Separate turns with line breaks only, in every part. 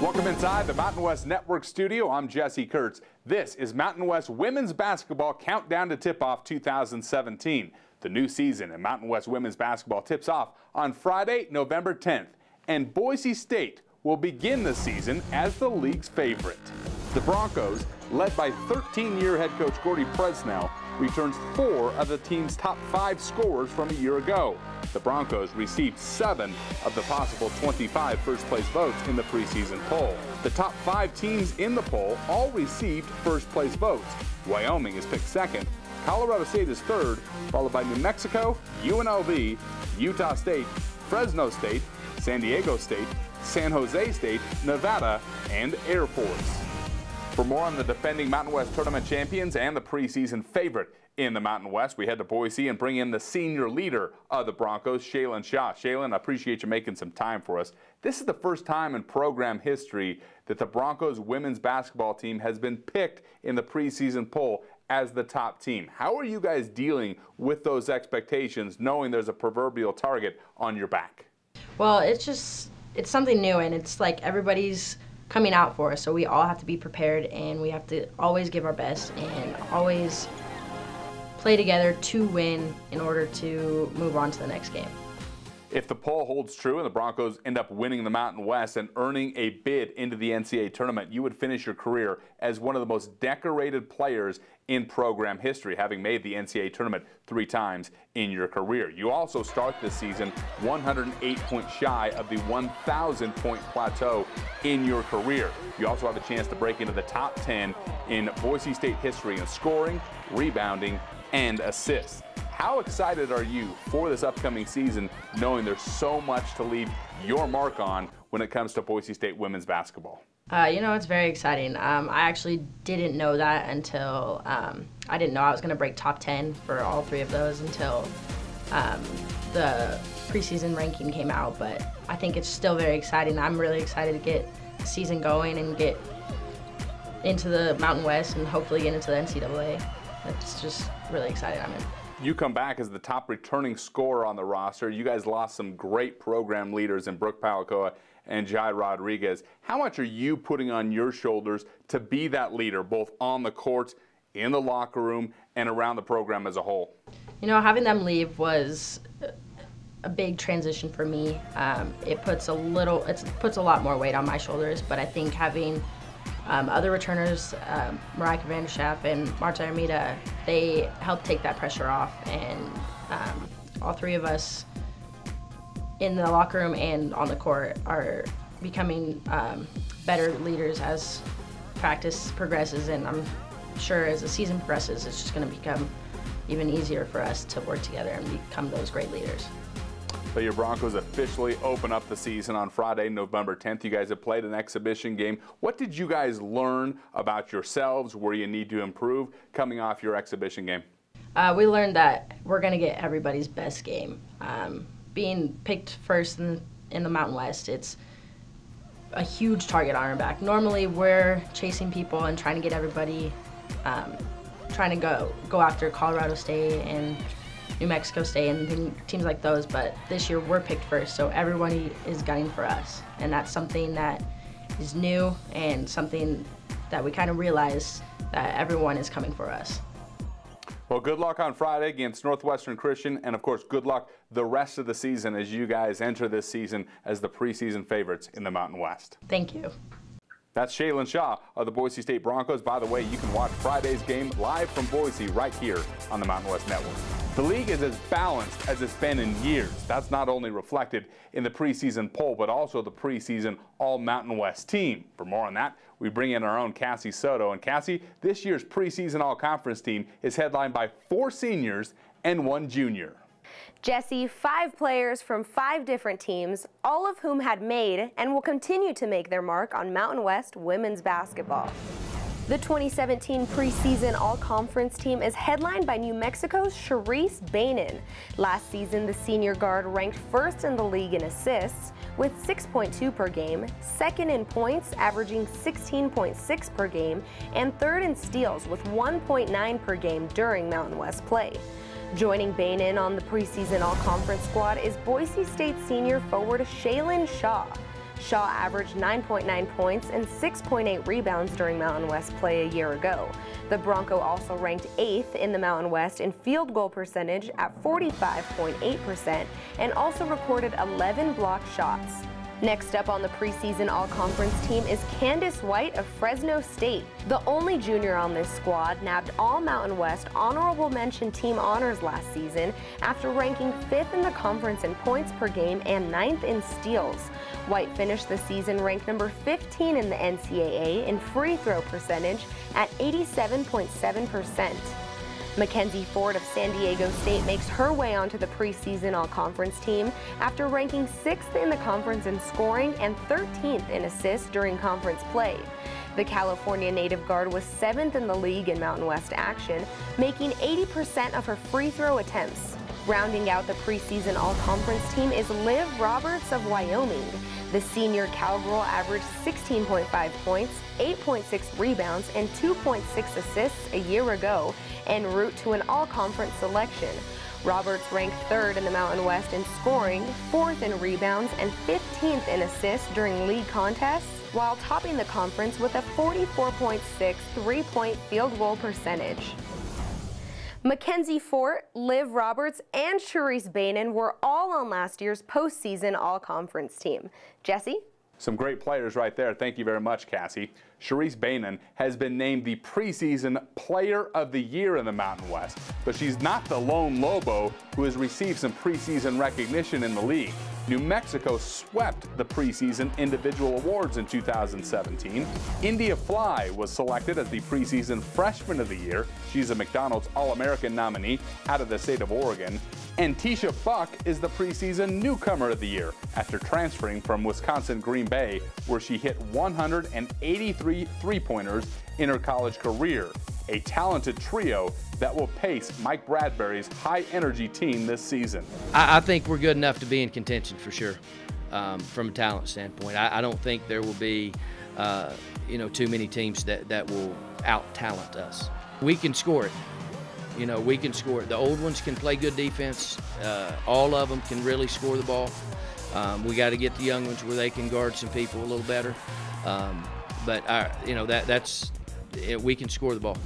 Welcome inside the Mountain West Network studio. I'm Jesse Kurtz. This is Mountain West Women's Basketball Countdown to Tip-Off 2017. The new season in Mountain West Women's Basketball tips off on Friday, November 10th. And Boise State will begin the season as the league's favorite. The Broncos, led by 13-year head coach Gordy Presnell, returns 4 of the team's top 5 scorers from a year ago. The Broncos received 7 of the possible 25 first-place votes in the preseason poll. The top 5 teams in the poll all received first-place votes. Wyoming is picked second, Colorado State is third, followed by New Mexico, UNLV, Utah State, Fresno State, San Diego State, San Jose State, Nevada, and Air Force. For more on the defending Mountain West Tournament champions and the preseason favorite in the Mountain West, we head to Boise and bring in the senior leader of the Broncos, Shalen Shaw. Shalen, I appreciate you making some time for us. This is the first time in program history that the Broncos women's basketball team has been picked in the preseason poll as the top team. How are you guys dealing with those expectations, knowing there's a proverbial target on your back?
Well, it's something new, and it's like everybody's coming out for us, so we all have to be prepared, and we have to always give our best and always play together to win in order to move on to the next game.
If the poll holds true and the Broncos end up winning the Mountain West and earning a bid into the NCAA tournament, you would finish your career as one of the most decorated players in program history, having made the NCAA tournament 3 times in your career. You also start this season 108 points shy of the 1,000-point plateau in your career. You also have a chance to break into the top 10 in Boise State history in scoring, rebounding, and assists. How excited are you for this upcoming season, knowing there's so much to leave your mark on when it comes to Boise State women's basketball?
It's very exciting. I actually didn't know that until I didn't know I was going to break top 10 for all 3 of those until the preseason ranking came out. But I think it's still very exciting. I'm really excited to get the season going and get into the Mountain West and hopefully get into the NCAA. It's just really exciting. I'm in.
You come back as the top returning scorer on the roster. You guys lost some great program leaders in Brooke Palacoa and Jai Rodriguez. How much are you putting on your shoulders to be that leader, both on the court, in the locker room, and around the program as a whole?
Having them leave was a big transition for me. It puts a lot more weight on my shoulders, but I think having other returners, Marika Vanderschaff and Marta Armida, they helped take that pressure off, and all 3 of us in the locker room and on the court are becoming better leaders as practice progresses, and I'm sure as the season progresses, it's just going to become even easier for us to work together and become those great leaders.
So your Broncos officially open up the season on Friday, November 10th. You guys have played an exhibition game. What did you guys learn about yourselves, where you need to improve coming off your exhibition game?
We learned that we're going to get everybody's best game. Being picked first in the Mountain West, it's a huge target on our back. Normally we're chasing people and trying to get everybody, trying to go after Colorado State and New Mexico State and teams like those, but this year we're picked first, so everybody is gunning for us, and that's something that is new and something that we kind of realize that everyone is coming for us.
Well, good luck on Friday against Northwestern Christian, and of course good luck the rest of the season as you guys enter this season as the preseason favorites in the Mountain West.
Thank you.
That's Shalen Shaw of the Boise State Broncos. By the way, you can watch Friday's game live from Boise right here on the Mountain West Network. The league is as balanced as it's been in years. That's not only reflected in the preseason poll, but also the preseason All-Mountain West team. For more on that, we bring in our own Cassie Soto. And Cassie, this year's preseason All-Conference team is headlined by 4 seniors and 1 junior.
Jesse, 5 players from 5 different teams, all of whom had made and will continue to make their mark on Mountain West women's basketball. The 2017 preseason all-conference team is headlined by New Mexico's Charisse Bainan. Last season, the senior guard ranked first in the league in assists with 6.2 per game, second in points, averaging 16.6 per game, and third in steals with 1.9 per game during Mountain West play. Joining Bainan on the preseason all-conference squad is Boise State senior forward Shalen Shaw. Shaw averaged 9.9 points and 6.8 rebounds during Mountain West play a year ago. The Bronco also ranked 8th in the Mountain West in field goal percentage at 45.8% and also recorded 11 blocked shots. Next up on the preseason all-conference team is Candace White of Fresno State. The only junior on this squad nabbed all Mountain West honorable mention team honors last season after ranking 5th in the conference in points per game and 9th in steals. White finished the season ranked number 15 in the NCAA in free throw percentage at 87.7%. Mackenzie Ford of San Diego State makes her way onto the preseason all-conference team after ranking 6th in the conference in scoring and 13th in assists during conference play. The California native guard was 7th in the league in Mountain West action, making 80% of her free throw attempts. Rounding out the preseason all-conference team is Liv Roberts of Wyoming. The senior cowgirl averaged 16.5 points, 8.6 rebounds, and 2.6 assists a year ago, en route to an all-conference selection. Roberts ranked 3rd in the Mountain West in scoring, 4th in rebounds, and 15th in assists during league contests, while topping the conference with a 44.6 three-point field goal percentage. Mackenzie Fort, Liv Roberts, and Sharice Bainan were all on last year's postseason all-conference team. Jesse?
Some great players right there. Thank you very much, Cassie. Sharice Bainan has been named the preseason player of the year in the Mountain West, but she's not the lone Lobo who has received some preseason recognition in the league. New Mexico swept the preseason individual awards in 2017. India Fly was selected as the preseason freshman of the year. She's a McDonald's All-American nominee out of the state of Oregon. And Tisha Buck is the preseason newcomer of the year after transferring from Wisconsin Green Bay, where she hit 183 three-pointers in her college career. A talented trio that will pace Mike Bradbury's high-energy team this season.
I think we're good enough to be in contention for sure, from a talent standpoint. I don't think there will be, too many teams that will out-talent us. We can score it. We can score it. The old ones can play good defense. All of them can really score the ball. We got to get the young ones where they can guard some people a little better. We can score the ball.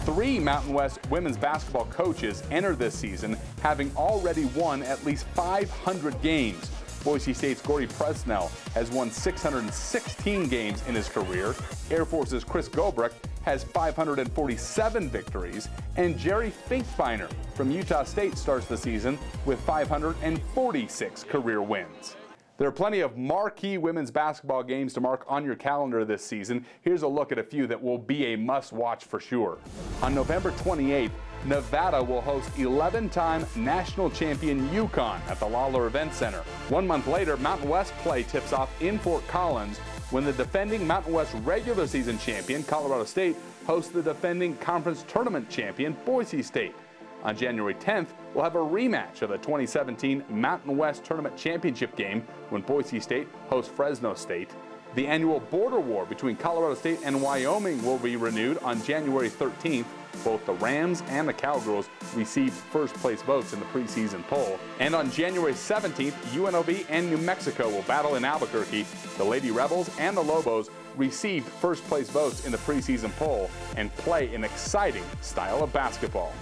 3 Mountain West women's basketball coaches enter this season having already won at least 500 games. Boise State's Gordy Presnell has won 616 games in his career. Air Force's Chris Gobrecht has 547 victories. And Jerry Finkbeiner from Utah State starts the season with 546 career wins. There are plenty of marquee women's basketball games to mark on your calendar this season. Here's a look at a few that will be a must-watch for sure. On November 28th, Nevada will host 11-time national champion UConn at the Lawler Event Center. 1 month later, Mountain West play tips off in Fort Collins when the defending Mountain West regular season champion, Colorado State, hosts the defending conference tournament champion, Boise State. On January 10th, we'll have a rematch of the 2017 Mountain West Tournament Championship game when Boise State hosts Fresno State. The annual border war between Colorado State and Wyoming will be renewed on January 13th. Both the Rams and the Cowgirls received first-place votes in the preseason poll. And on January 17th, UNLV and New Mexico will battle in Albuquerque. The Lady Rebels and the Lobos received first-place votes in the preseason poll and play an exciting style of basketball.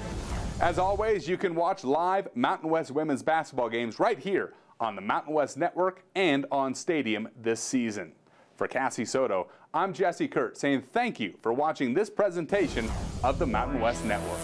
As always, you can watch live Mountain West women's basketball games right here on the Mountain West Network and on Stadium this season. For Cassie Soto, I'm Jesse Kurtz saying thank you for watching this presentation of the Mountain West Network.